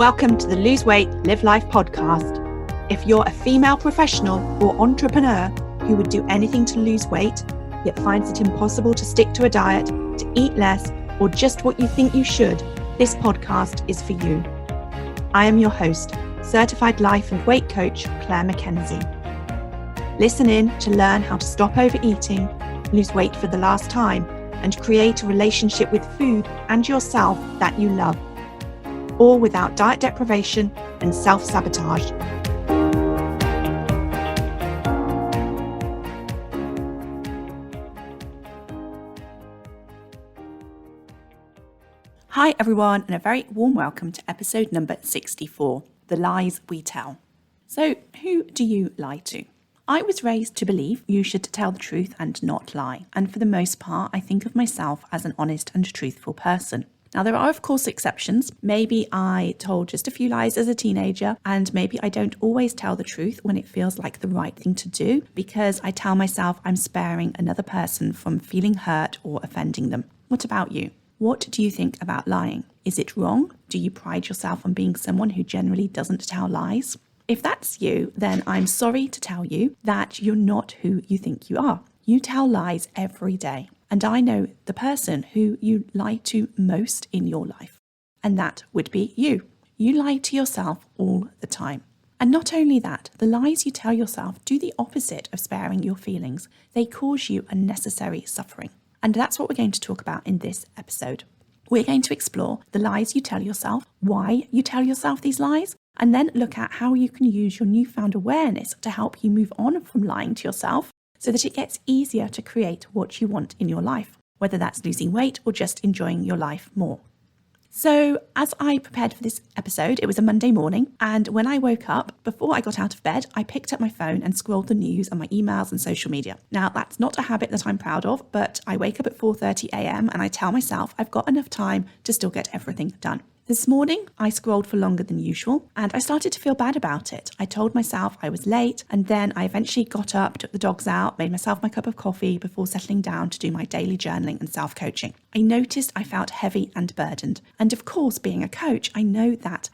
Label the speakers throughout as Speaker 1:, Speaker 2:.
Speaker 1: Welcome to the Lose Weight, Live Life podcast. If you're a female professional or entrepreneur who would do anything to lose weight, yet finds it impossible to stick to a diet, to eat less, or just what you think you should, this podcast is for you. I am your host, certified life and weight coach, Clair MACKENZIE. Listen in to learn how to stop overeating, lose weight for the last time, and create a relationship with food and yourself that you love, all without diet deprivation and self-sabotage. Hi everyone, and a very warm welcome to episode number 64, The Lies We Tell. So, who do you lie to? I was raised to believe you should tell the truth and not lie, and for the most part, I think of myself as an honest and truthful person. Now, there are, of course, exceptions. Maybe I told just a few lies as a teenager, and maybe I don't always tell the truth when it feels like the right thing to do, because I tell myself I'm sparing another person from feeling hurt or offending them. What about you? What do you think about lying? Is it wrong? Do you pride yourself on being someone who generally doesn't tell lies? If that's you, then I'm sorry to tell you that you're not who you think you are. You tell lies every day. And I know the person who you lie to most in your life. And that would be you. You lie to yourself all the time. And not only that, the lies you tell yourself do the opposite of sparing your feelings. They cause you unnecessary suffering. And that's what we're going to talk about in this episode. We're going to explore the lies you tell yourself, why you tell yourself these lies, and then look at how you can use your newfound awareness to help you move on from lying to yourself, so that it gets easier to create what you want in your life, whether that's losing weight or just enjoying your life more. So as I prepared for this episode, it was a Monday morning, and when I woke up, before I got out of bed, I picked up my phone and scrolled the news and my emails and social media. Now, that's not a habit that I'm proud of, but I wake up at 4:30 a.m. and I tell myself I've got enough time to still get everything done. This morning, I scrolled for longer than usual, and I started to feel bad about it. I told myself I was late, and then I eventually got up, took the dogs out, made myself my cup of coffee before settling down to do my daily journaling and self-coaching. I noticed I felt heavy and burdened. And of course, being a coach, I know that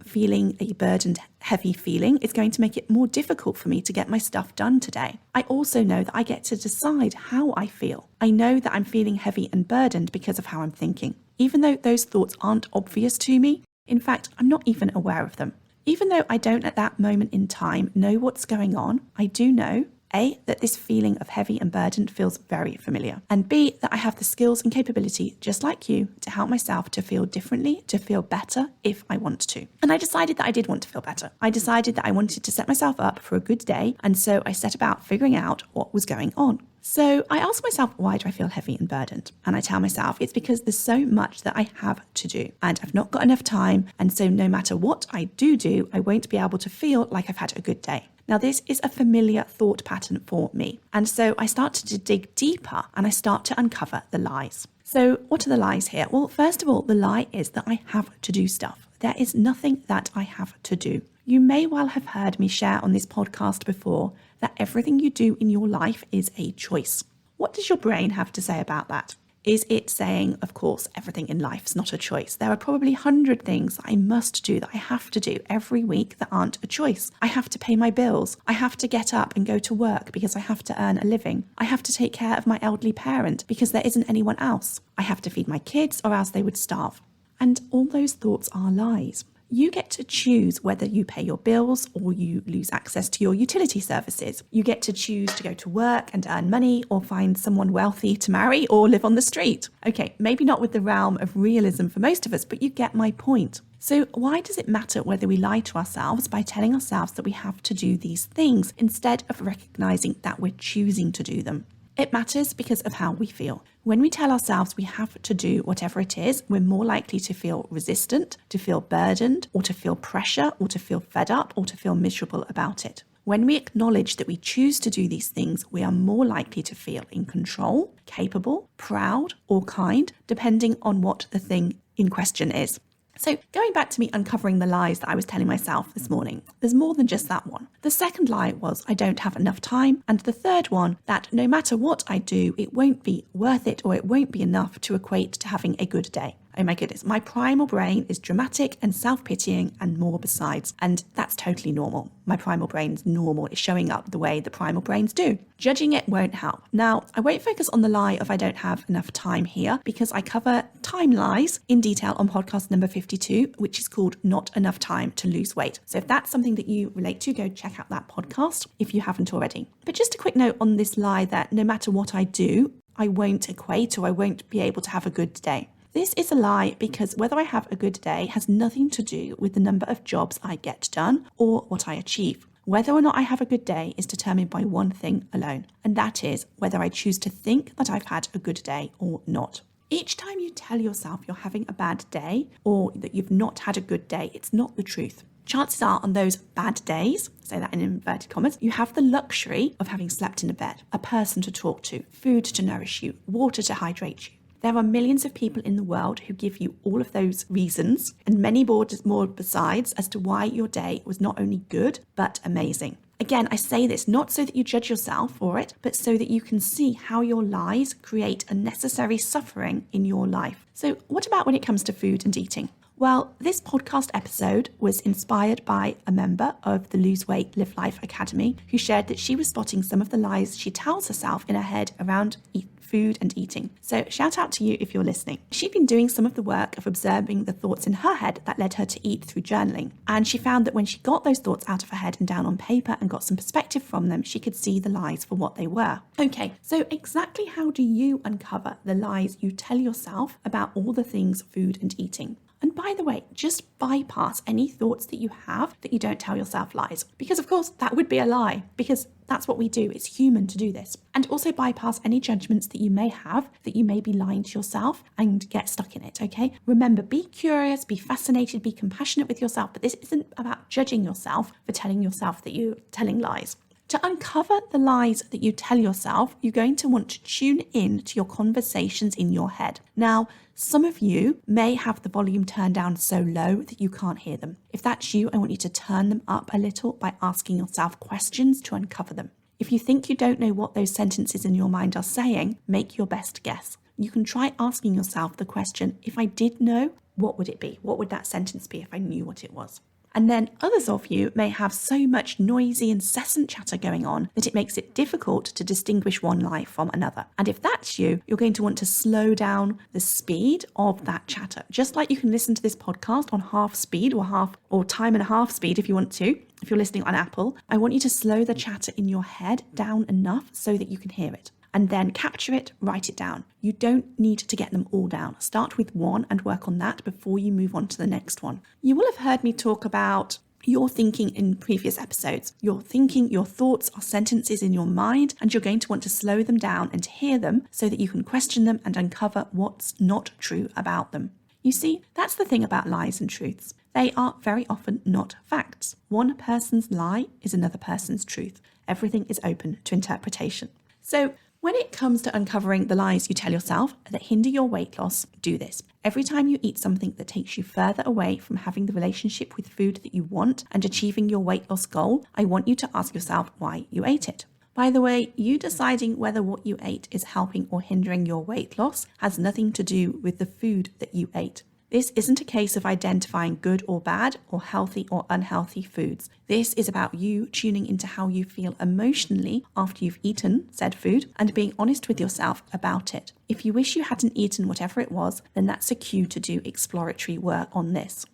Speaker 1: feeling a burdened, heavy feeling is going to make it more difficult for me to get my stuff done today. I also know that I get to decide how I feel. I know that I'm feeling heavy and burdened because of how I'm thinking. Even though those thoughts aren't obvious to me, in fact, I'm not even aware of them. Even though I don't at that moment in time know what's going on, I do know, A, that this feeling of heavy and burdened feels very familiar, and B, that I have the skills and capability, just like you, to help myself to feel differently, to feel better if I want to. And I decided that I did want to feel better. I decided that I wanted to set myself up for a good day, and so I set about figuring out what was going on. So I ask myself, why do I feel heavy and burdened? And I tell myself it's because there's so much that I have to do and I've not got enough time. And so no matter what I do, I won't be able to feel like I've had a good day. Now, this is a familiar thought pattern for me. And so I start to dig deeper and I start to uncover the lies. So what are the lies here? Well, first of all, the lie is that I have to do stuff. There is nothing that I have to do. You may well have heard me share on this podcast before that everything you do in your life is a choice. What does your brain have to say about that? Is it saying, of course, everything in life is not a choice? There are probably 100 things that I must do, that I have to do every week that aren't a choice. I have to pay my bills. I have to get up and go to work because I have to earn a living. I have to take care of my elderly parent because there isn't anyone else. I have to feed my kids or else they would starve. And all those thoughts are lies. You get to choose whether you pay your bills or you lose access to your utility services. You get to choose to go to work and earn money or find someone wealthy to marry or live on the street. Okay, maybe not with the realm of realism for most of us, but you get my point. So why does it matter whether we lie to ourselves by telling ourselves that we have to do these things instead of recognizing that we're choosing to do them? It matters because of how we feel. When we tell ourselves we have to do whatever it is, we're more likely to feel resistant, to feel burdened, or to feel pressure, or to feel fed up, or to feel miserable about it. When we acknowledge that we choose to do these things, we are more likely to feel in control, capable, proud, or kind, depending on what the thing in question is. So going back to me uncovering the lies that I was telling myself this morning, there's more than just that one. The second lie was I don't have enough time. And the third one, that no matter what I do, it won't be worth it or it won't be enough to equate to having a good day. Oh my goodness, my primal brain is dramatic and self-pitying and more besides. And that's totally normal. My primal brain's normal. It's showing up the way the primal brains do. Judging it won't help. Now, I won't focus on the lie of I don't have enough time here because I cover time lies in detail on podcast number 52, which is called Not Enough Time to Lose Weight. So if that's something that you relate to, go check out that podcast if you haven't already. But just a quick note on this lie that no matter what I do, I won't equate or I won't be able to have a good day. This is a lie because whether I have a good day has nothing to do with the number of jobs I get done or what I achieve. Whether or not I have a good day is determined by one thing alone, and that is whether I choose to think that I've had a good day or not. Each time you tell yourself you're having a bad day or that you've not had a good day, it's not the truth. Chances are on those bad days, say that in inverted commas, you have the luxury of having slept in a bed, a person to talk to, food to nourish you, water to hydrate you. There are millions of people in the world who give you all of those reasons and many more besides as to why your day was not only good, but amazing. Again, I say this not so that you judge yourself for it, but so that you can see how your lies create unnecessary suffering in your life. So what about when it comes to food and eating? Well, this podcast episode was inspired by a member of the Lose Weight, Live Life Academy who shared that she was spotting some of the lies she tells herself in her head around food and eating. So shout out to you if you're listening. She'd been doing some of the work of observing the thoughts in her head that led her to eat through journaling. And she found that when she got those thoughts out of her head and down on paper and got some perspective from them, she could see the lies for what they were. Okay, so exactly how do you uncover the lies you tell yourself about all the things food and eating? And by the way, just bypass any thoughts that you have that you don't tell yourself lies. Because of course, that would be a lie, because that's what we do. It's human to do this. And also bypass any judgments that you may have that you may be lying to yourself and get stuck in it, okay? Remember, be curious, be fascinated, be compassionate with yourself, but this isn't about judging yourself for telling yourself that you're telling lies. To uncover the lies that you tell yourself, you're going to want to tune in to your conversations in your head. Now, some of you may have the volume turned down so low that you can't hear them. If that's you, I want you to turn them up a little by asking yourself questions to uncover them. If you think you don't know what those sentences in your mind are saying, make your best guess. You can try asking yourself the question, if I did know, what would it be? What would that sentence be if I knew what it was? And then others of you may have so much noisy, incessant chatter going on that it makes it difficult to distinguish one lie from another. And if that's you, you're going to want to slow down the speed of that chatter. Just like you can listen to this podcast on half speed or time and a half speed if you want to. If you're listening on Apple, I want you to slow the chatter in your head down enough so that you can hear it. And then capture it, write it down. You don't need to get them all down. Start with one and work on that before you move on to the next one. You will have heard me talk about your thinking in previous episodes. Your thinking, your thoughts are sentences in your mind, and you're going to want to slow them down and hear them so that you can question them and uncover what's not true about them. You see, that's the thing about lies and truths. They are very often not facts. One person's lie is another person's truth. Everything is open to interpretation. So, when it comes to uncovering the lies you tell yourself that hinder your weight loss, do this. Every time you eat something that takes you further away from having the relationship with food that you want and achieving your weight loss goal, I want you to ask yourself why you ate it. By the way, you deciding whether what you ate is helping or hindering your weight loss has nothing to do with the food that you ate. This isn't a case of identifying good or bad or healthy or unhealthy foods. This is about you tuning into how you feel emotionally after you've eaten said food and being honest with yourself about it. If you wish you hadn't eaten whatever it was, then that's a cue to do exploratory work on this.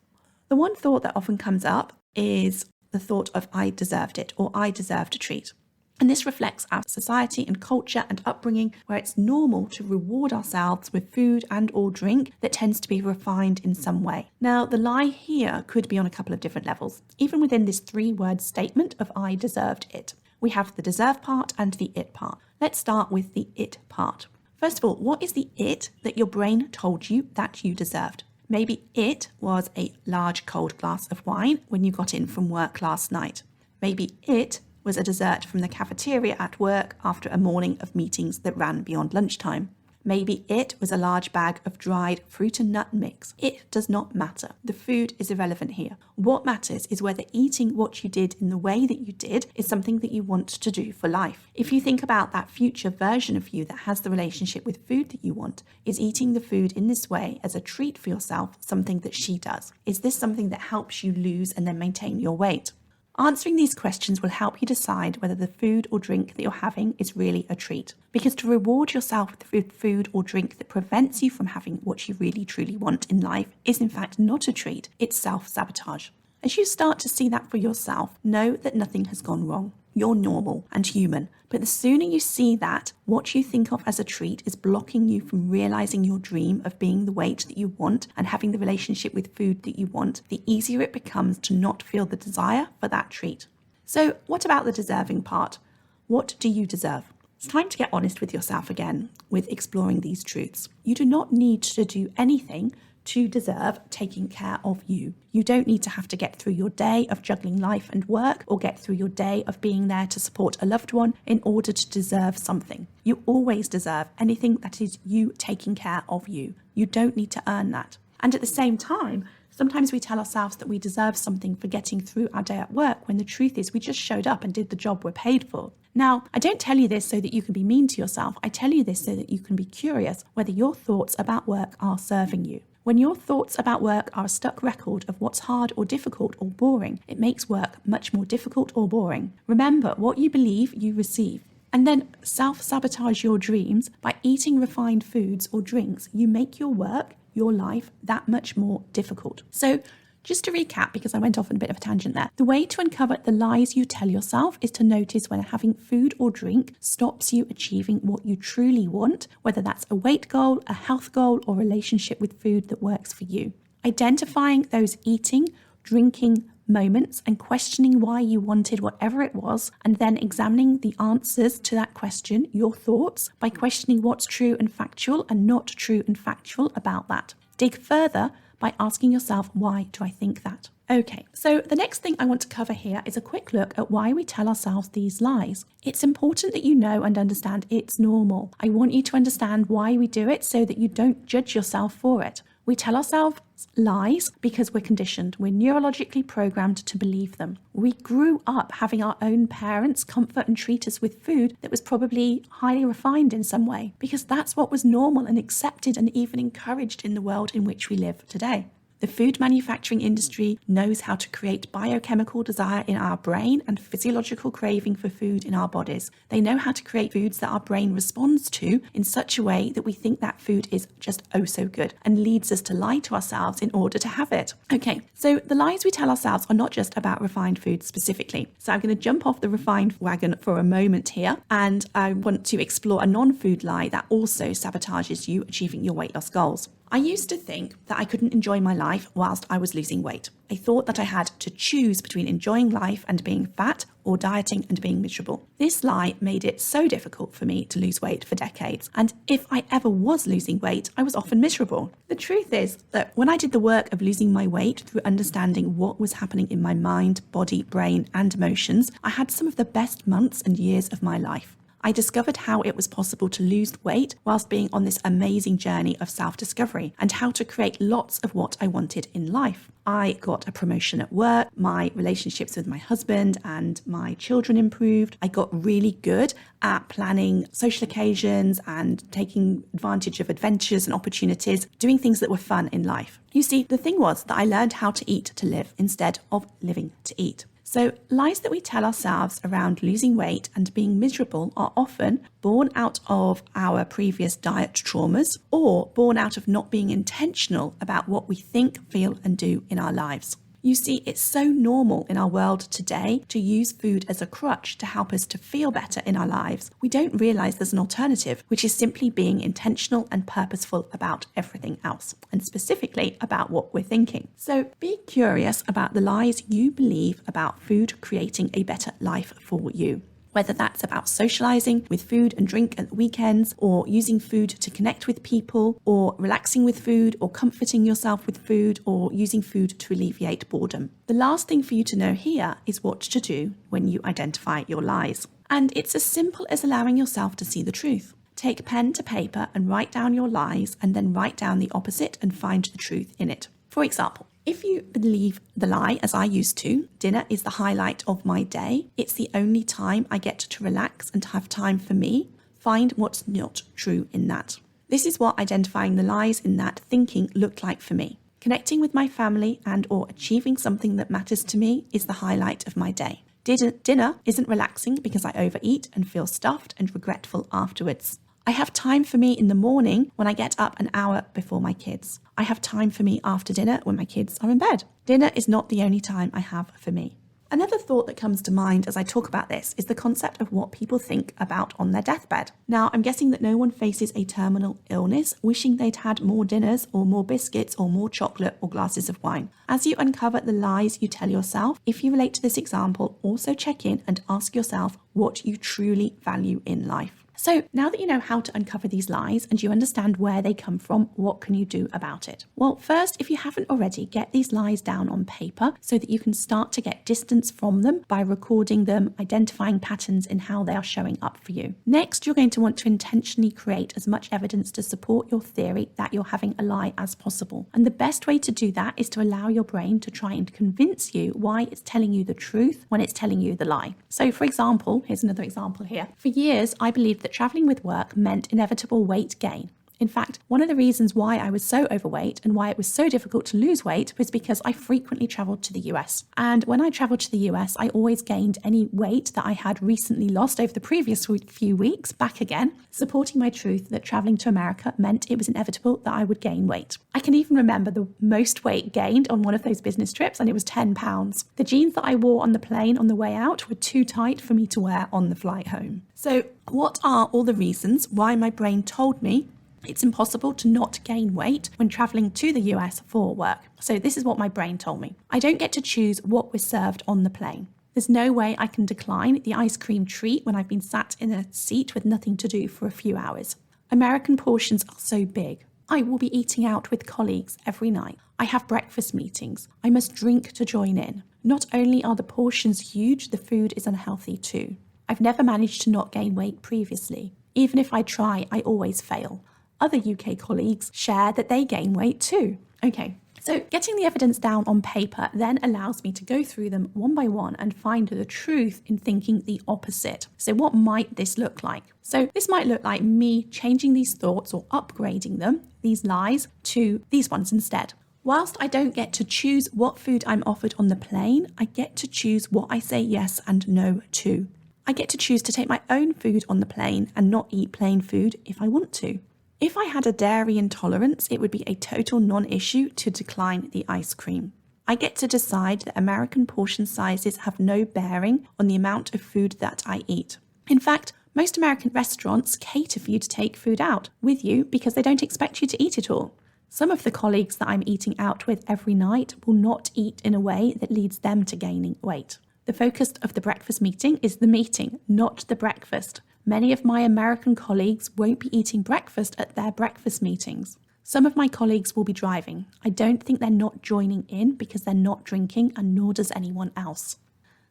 Speaker 1: The one thought that often comes up is the thought of I deserved it or I deserved a treat. And this reflects our society and culture and upbringing where it's normal to reward ourselves with food and or drink that tends to be refined in some way. Now, the lie here could be on a couple of different levels. Even within this 3-word statement of I deserved it, we have the deserve part and the it part. Let's start with the it part. First of all, what is the it that your brain told you that you deserved? Maybe it was a large cold glass of wine when you got in from work last night. Maybe it was a dessert from the cafeteria at work after a morning of meetings that ran beyond lunchtime. Maybe it was a large bag of dried fruit and nut mix. It does not matter. The food is irrelevant here. What matters is whether eating what you did in the way that you did is something that you want to do for life. If you think about that future version of you that has the relationship with food that you want, is eating the food in this way as a treat for yourself something that she does? Is this something that helps you lose and then maintain your weight? Answering these questions will help you decide whether the food or drink that you're having is really a treat. Because to reward yourself with food or drink that prevents you from having what you really truly want in life is in fact not a treat, it's self-sabotage. As you start to see that for yourself, know that nothing has gone wrong. You're normal and human, but the sooner you see that what you think of as a treat is blocking you from realizing your dream of being the weight that you want and having the relationship with food that you want, the easier it becomes to not feel the desire for that treat. So what about the deserving part? What do you deserve? It's time to get honest with yourself again with exploring these truths. You do not need to do anything to deserve taking care of you. You don't need to have to get through your day of juggling life and work or get through your day of being there to support a loved one in order to deserve something. You always deserve anything that is you taking care of you. You don't need to earn that. And at the same time, sometimes we tell ourselves that we deserve something for getting through our day at work when the truth is we just showed up and did the job we're paid for. Now, I don't tell you this so that you can be mean to yourself. I tell you this so that you can be curious whether your thoughts about work are serving you. When your thoughts about work are a stuck record of what's hard or difficult or boring, it makes work much more difficult or boring. Remember, what you believe, you receive. And then self-sabotage your dreams by eating refined foods or drinks. You make your work, your life, that much more difficult. So just to recap, because I went off on a bit of a tangent there, the way to uncover the lies you tell yourself is to notice when having food or drink stops you achieving what you truly want, whether that's a weight goal, a health goal, or relationship with food that works for you. Identifying those eating, drinking moments and questioning why you wanted whatever it was, and then examining the answers to that question, your thoughts, by questioning what's true and factual and not true and factual about that. Dig further by asking yourself, why do I think that? Okay, so the next thing I want to cover here is a quick look at why we tell ourselves these lies. It's important that you know and understand it's normal. I want you to understand why we do it so that you don't judge yourself for it. We tell ourselves lies because we're conditioned. We're neurologically programmed to believe them. We grew up having our own parents comfort and treat us with food that was probably highly refined in some way, because that's what was normal and accepted and even encouraged in the world in which we live today. The food manufacturing industry knows how to create biochemical desire in our brain and physiological craving for food in our bodies. They know how to create foods that our brain responds to in such a way that we think that food is just oh so good and leads us to lie to ourselves in order to have it. Okay, so the lies we tell ourselves are not just about refined food specifically. So I'm going to jump off the refined wagon for a moment here, and I want to explore a non-food lie that also sabotages you achieving your weight loss goals. I used to think that I couldn't enjoy my life whilst I was losing weight. I thought that I had to choose between enjoying life and being fat or dieting and being miserable. This lie made it so difficult for me to lose weight for decades. And if I ever was losing weight, I was often miserable. The truth is that when I did the work of losing my weight through understanding what was happening in my mind, body, brain, and emotions, I had some of the best months and years of my life. I discovered how it was possible to lose weight whilst being on this amazing journey of self-discovery and how to create lots of what I wanted in life. I got a promotion at work, my relationships with my husband and my children improved. I got really good at planning social occasions and taking advantage of adventures and opportunities, doing things that were fun in life. You see, the thing was that I learned how to eat to live instead of living to eat. So lies that we tell ourselves around losing weight and being miserable are often born out of our previous diet traumas or born out of not being intentional about what we think, feel, and do in our lives. You see, it's so normal in our world today to use food as a crutch to help us to feel better in our lives. We don't realize there's an alternative, which is simply being intentional and purposeful about everything else, and specifically about what we're thinking. So be curious about the lies you believe about food creating a better life for you. Whether that's about socializing with food and drink at the weekends, or using food to connect with people, or relaxing with food, or comforting yourself with food, or using food to alleviate boredom. The last thing for you to know here is what to do when you identify your lies. And it's as simple as allowing yourself to see the truth. take pen to paper and write down your lies, and then write down the opposite and find the truth in it. For example, if you believe the lie, as I used to, dinner is the highlight of my day, it's the only time I get to relax and have time for me, find what's not true in that. This is what identifying the lies in that thinking looked like for me. Connecting with my family and or achieving something that matters to me is the highlight of my day. Dinner isn't relaxing because I overeat and feel stuffed and regretful afterwards. I have time for me in the morning when I get up an hour before my kids. I have time for me after dinner when my kids are in bed. Dinner is not the only time I have for me. Another thought that comes to mind as I talk about this is the concept of what people think about on their deathbed. Now, I'm guessing that no one faces a terminal illness wishing they'd had more dinners or more biscuits or more chocolate or glasses of wine. As you uncover the lies you tell yourself, if you relate to this example, also check in and ask yourself what you truly value in life. So now that you know how to uncover these lies and you understand where they come from, what can you do about it? Well, first, if you haven't already, get these lies down on paper so that you can start to get distance from them by recording them, identifying patterns in how they are showing up for you. Next, you're going to want to intentionally create as much evidence to support your theory that you're having a lie as possible. And the best way to do that is to allow your brain to try and convince you why it's telling you the truth when it's telling you the lie. So for example, here's another example here. For years, I believed that traveling with work meant inevitable weight gain. In fact, one of the reasons why I was so overweight and why it was so difficult to lose weight was because I frequently traveled to the US. And when I traveled to the US, I always gained any weight that I had recently lost over the previous few weeks back again, supporting my truth that traveling to America meant it was inevitable that I would gain weight. I can even remember the most weight gained on one of those business trips, and it was 10 pounds. The jeans that I wore on the plane on the way out were too tight for me to wear on the flight home. So what are all the reasons why my brain told me it's impossible to not gain weight when traveling to the US for work? So this is what my brain told me. I don't get to choose what was served on the plane. There's no way I can decline the ice cream treat when I've been sat in a seat with nothing to do for a few hours. American portions are so big. I will be eating out with colleagues every night. I have breakfast meetings. I must drink to join in. Not only are the portions huge, the food is unhealthy too. I've never managed to not gain weight previously. Even if I try, I always fail. Other UK colleagues share that they gain weight too. Okay, so getting the evidence down on paper then allows me to go through them one by one and find the truth in thinking the opposite. So what might this look like? So this might look like me changing these thoughts or upgrading them, these lies, to these ones instead. Whilst I don't get to choose what food I'm offered on the plane, I get to choose what I say yes and no to. I get to choose to take my own food on the plane and not eat plain food if I want to. If I had a dairy intolerance, it would be a total non-issue to decline the ice cream. I get to decide that American portion sizes have no bearing on the amount of food that I eat. In fact, most American restaurants cater for you to take food out with you because they don't expect you to eat it all. Some of the colleagues that I'm eating out with every night will not eat in a way that leads them to gaining weight. The focus of the breakfast meeting is the meeting, not the breakfast. Many of my American colleagues won't be eating breakfast at their breakfast meetings. Some of my colleagues will be driving. I don't think they're not joining in because they're not drinking, and nor does anyone else.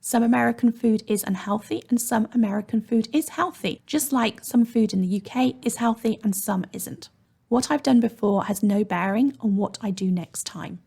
Speaker 1: Some American food is unhealthy and some American food is healthy, just like some food in the UK is healthy and some isn't. What I've done before has no bearing on what I do next time.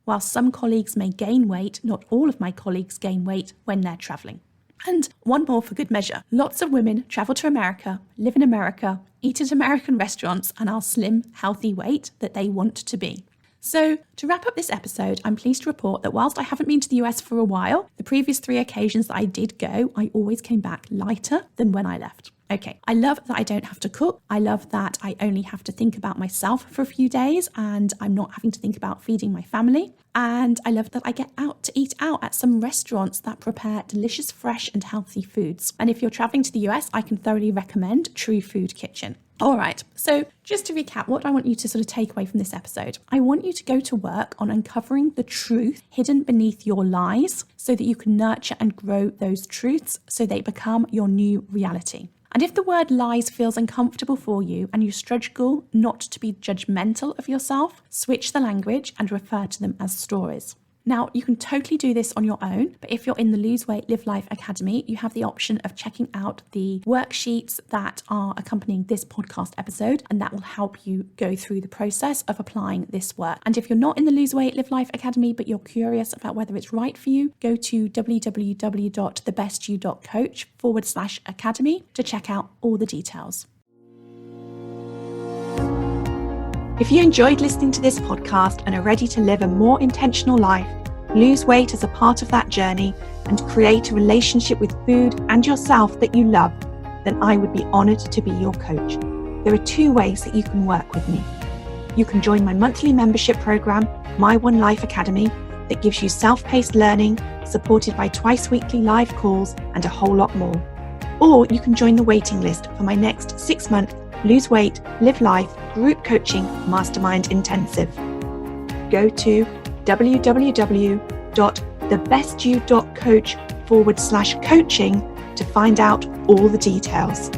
Speaker 1: While some colleagues may gain weight, not all of my colleagues gain weight when they're travelling. And one more for good measure. Lots of women travel to America, live in America, eat at American restaurants, and are slim, healthy weight that they want to be. So to wrap up this episode, I'm pleased to report that whilst I haven't been to the US for a while, the previous 3 occasions that I did go, I always came back lighter than when I left. Okay, I love that I don't have to cook. I love that I only have to think about myself for a few days and I'm not having to think about feeding my family. And I love that I get out to eat out at some restaurants that prepare delicious, fresh and healthy foods. And if you're traveling to the US, I can thoroughly recommend True Food Kitchen. All right, so just to recap, what I want you to sort of take away from this episode, I want you to go to work on uncovering the truth hidden beneath your lies so that you can nurture and grow those truths so they become your new reality. And if the word lies feels uncomfortable for you and you struggle not to be judgmental of yourself, switch the language and refer to them as stories. Now, you can totally do this on your own, but if you're in the Lose Weight, Live Life Academy, you have the option of checking out the worksheets that are accompanying this podcast episode, and that will help you go through the process of applying this work. And if you're not in the Lose Weight, Live Life Academy, but you're curious about whether it's right for you, go to www.thebestyou.coach/academy to check out all the details. If you enjoyed listening to this podcast and are ready to live a more intentional life, lose weight as a part of that journey, and create a relationship with food and yourself that you love, then I would be honoured to be your coach. There are 2 ways that you can work with me. You can join my monthly membership program, My One Life Academy, that gives you self-paced learning, supported by twice-weekly live calls and a whole lot more. Or you can join the waiting list for my next 6-month Lose Weight, Live Life Group Coaching Mastermind Intensive. Go to www.thebestyou.coach/coaching to find out all the details.